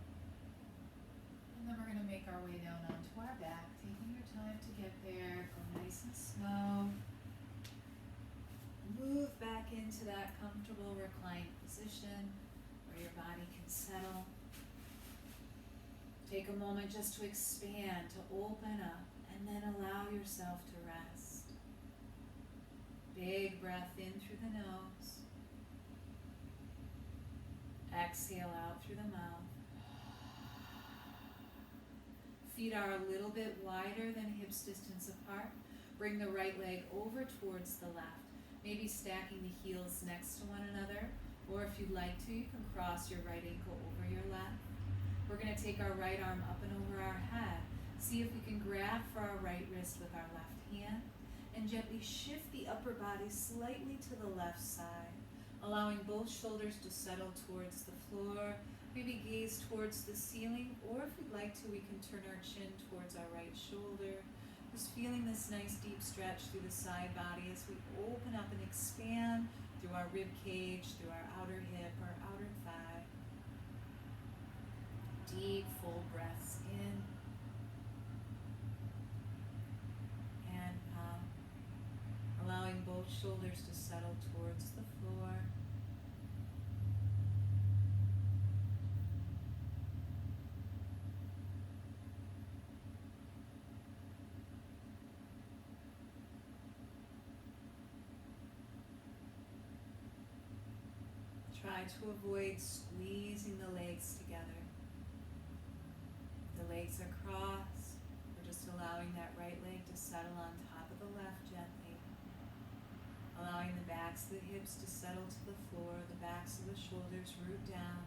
And then we're going to make our way down onto our back, taking your time to get there. Go nice and slow. Move back into that comfortable reclined position where your body can settle. Take a moment just to expand, to open up, and then allow yourself to rest. Big breath in through the nose. Exhale out through the mouth. Feet are a little bit wider than hips distance apart. Bring the right leg over towards the left, maybe stacking the heels next to one another, or if you'd like to, you can cross your right ankle over your left. We're going to take our right arm up and over our head. See if we can grab for our right wrist with our left hand and gently shift the upper body slightly to the left side, allowing both shoulders to settle towards the floor, maybe gaze towards the ceiling, or if we'd like to, we can turn our chin towards our right shoulder. Just feeling this nice deep stretch through the side body as we open up and expand through our rib cage, through our outer hip, our outer thigh. Deep, full breaths in and out, allowing both shoulders to settle towards the floor. Try to avoid squeezing the legs together. The legs are crossed. We're just allowing that right leg to settle on top of the left gently. Allowing the backs of the hips to settle to the floor, the backs of the shoulders root down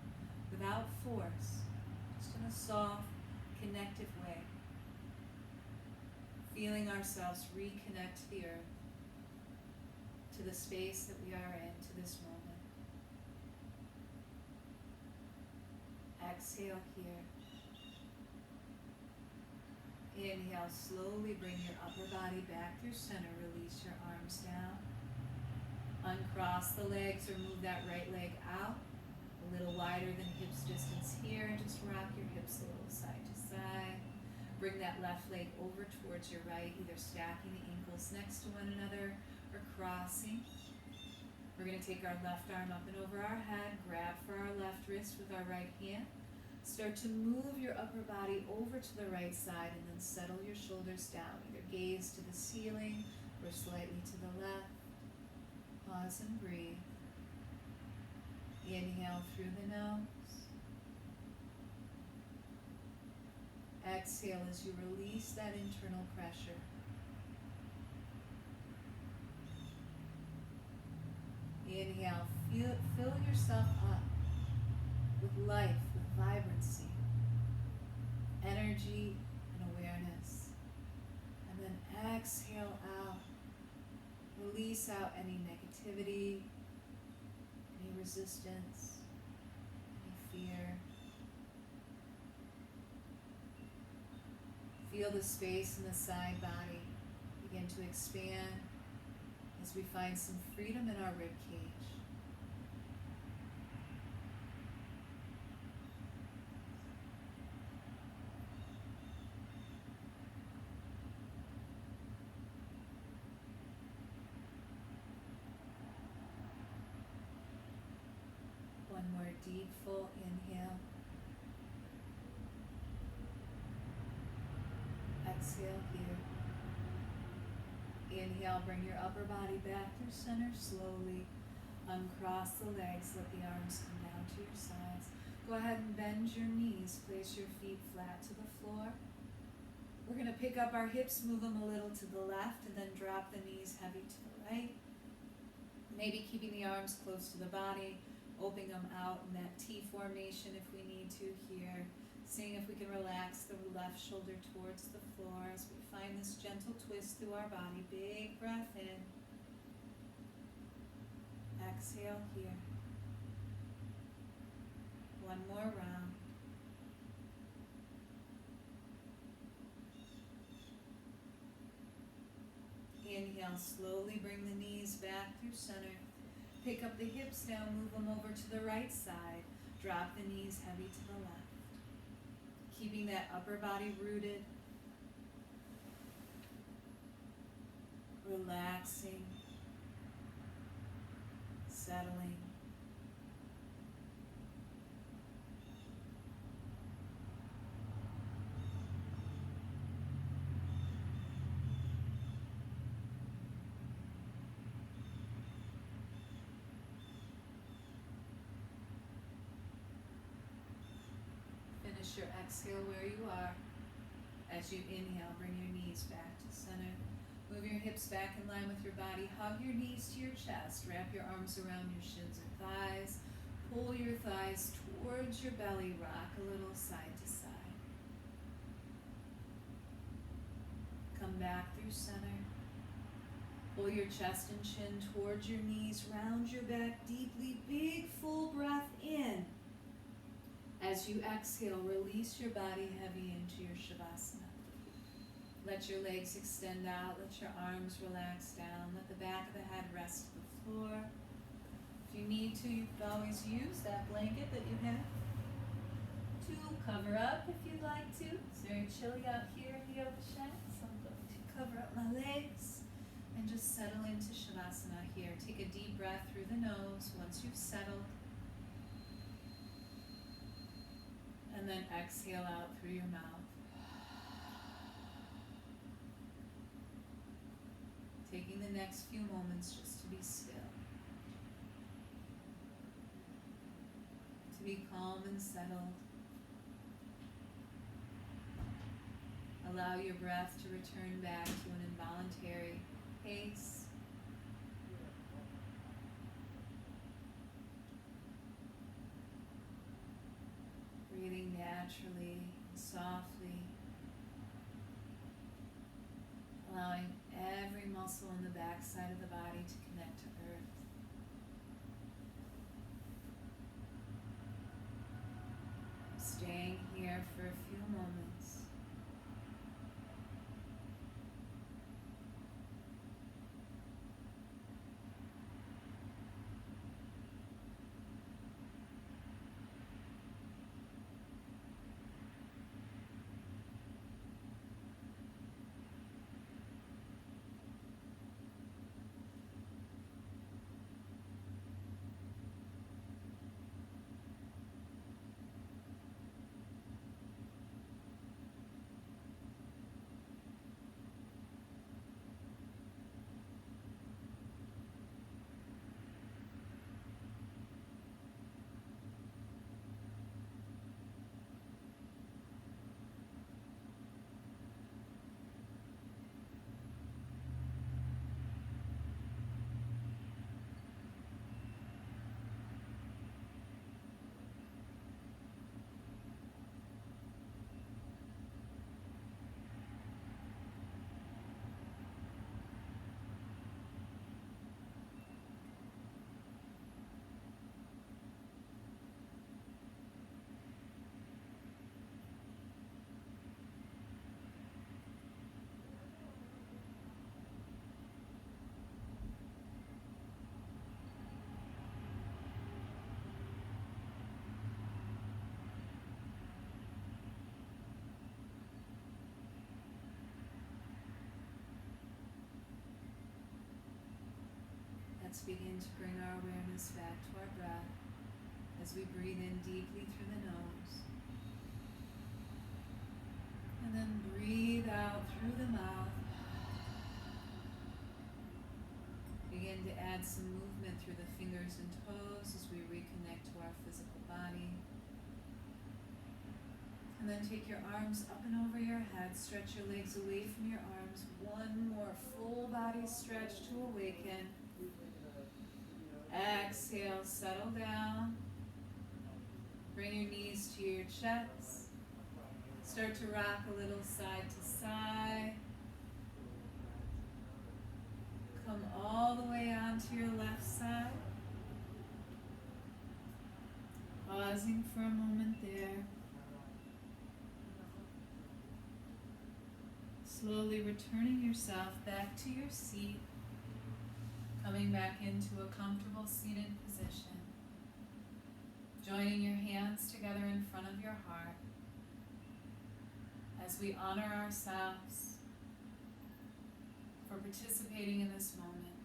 without force, just in a soft, connective way. feeling ourselves reconnect to the earth, to the space that we are in, to this moment. Exhale here. Inhale, slowly bring your upper body back through center. Release your arms down. Uncross the legs or move that right leg out. A little wider than hips distance here. And just rock your hips a little side to side. Bring that left leg over towards your right, either stacking the ankles next to one another or crossing. We're going to take our left arm up and over our head, grab for our left wrist with our right hand. Start to move your upper body over to the right side and then settle your shoulders down. Either gaze to the ceiling or slightly to the left. Pause and breathe. Inhale through the nose. Exhale as you release that internal pressure. Inhale, fill yourself up with life, with vibrancy, energy, and awareness. And then exhale out. Release out any negativity, any resistance, any fear. Feel the space in the side body begin to expand as we find some freedom in our rib cage. One more deep, full inhale. Exhale here. Inhale, bring your upper body back through center slowly. Uncross the legs, let the arms come down to your sides. Go ahead and bend your knees. Place your feet flat to the floor. We're going to pick up our hips, move them a little to the left, and then drop the knees heavy to the right. Maybe keeping the arms close to the body, opening them out in that T formation if we need to here. Seeing if we can relax the left shoulder towards the floor as we find this gentle twist through our body. Big breath in. Exhale here. One more round. Inhale, slowly bring the knees back through center. Pick up the hips down, move them over to the right side. Drop the knees heavy to the left. Keeping that upper body rooted. Relaxing. Settling. Finish your exhale where you are. As you inhale, bring your knees back to center. Move your hips back in line with your body. Hug your knees to your chest. Wrap your arms around your shins or thighs. Pull your thighs towards your belly. Rock a little side to side. Come back through center. Pull your chest and chin towards your knees. Round your back deeply. Big full breath in. As you exhale, release your body heavy into your Shavasana. Let your legs extend out. Let your arms relax down. Let the back of the head rest to the floor. If you need to, you can always use that blanket that you have to cover up if you'd like to. It's very chilly out here in the yoga shack, so I'm going to cover up my legs and just settle into Shavasana here. Take a deep breath through the nose once you've settled. And then exhale out through your mouth. Taking the next few moments just to be still. To be calm and settled. Allow your breath to return back to an involuntary pace. Breathing naturally and softly. muscle in the back side of the body to connect to earth. Staying here for a few moments. Let's begin to bring our awareness back to our breath as we breathe in deeply through the nose. And then breathe out through the mouth. Begin to add some movement through the fingers and toes as we reconnect to our physical body. And then take your arms up and over your head. Stretch your legs away from your arms. One more full body stretch to awaken. Exhale, settle down. Bring your knees to your chest. Start to rock a little side to side. Come all the way onto your left side. Pausing for a moment there. Slowly returning yourself back to your seat. Coming back into a comfortable seated position. Joining your hands together in front of your heart as we honor ourselves for participating in this moment,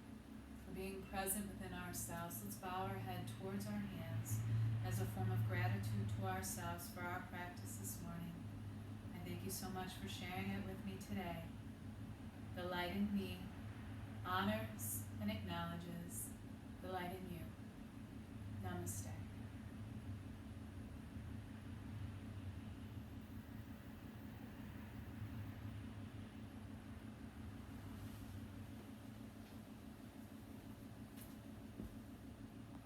for being present within ourselves. Let's bow our head towards our hands as a form of gratitude to ourselves for our practice this morning. I thank you so much for sharing it with me today. The light in me honors and acknowledges the light in you. Namaste.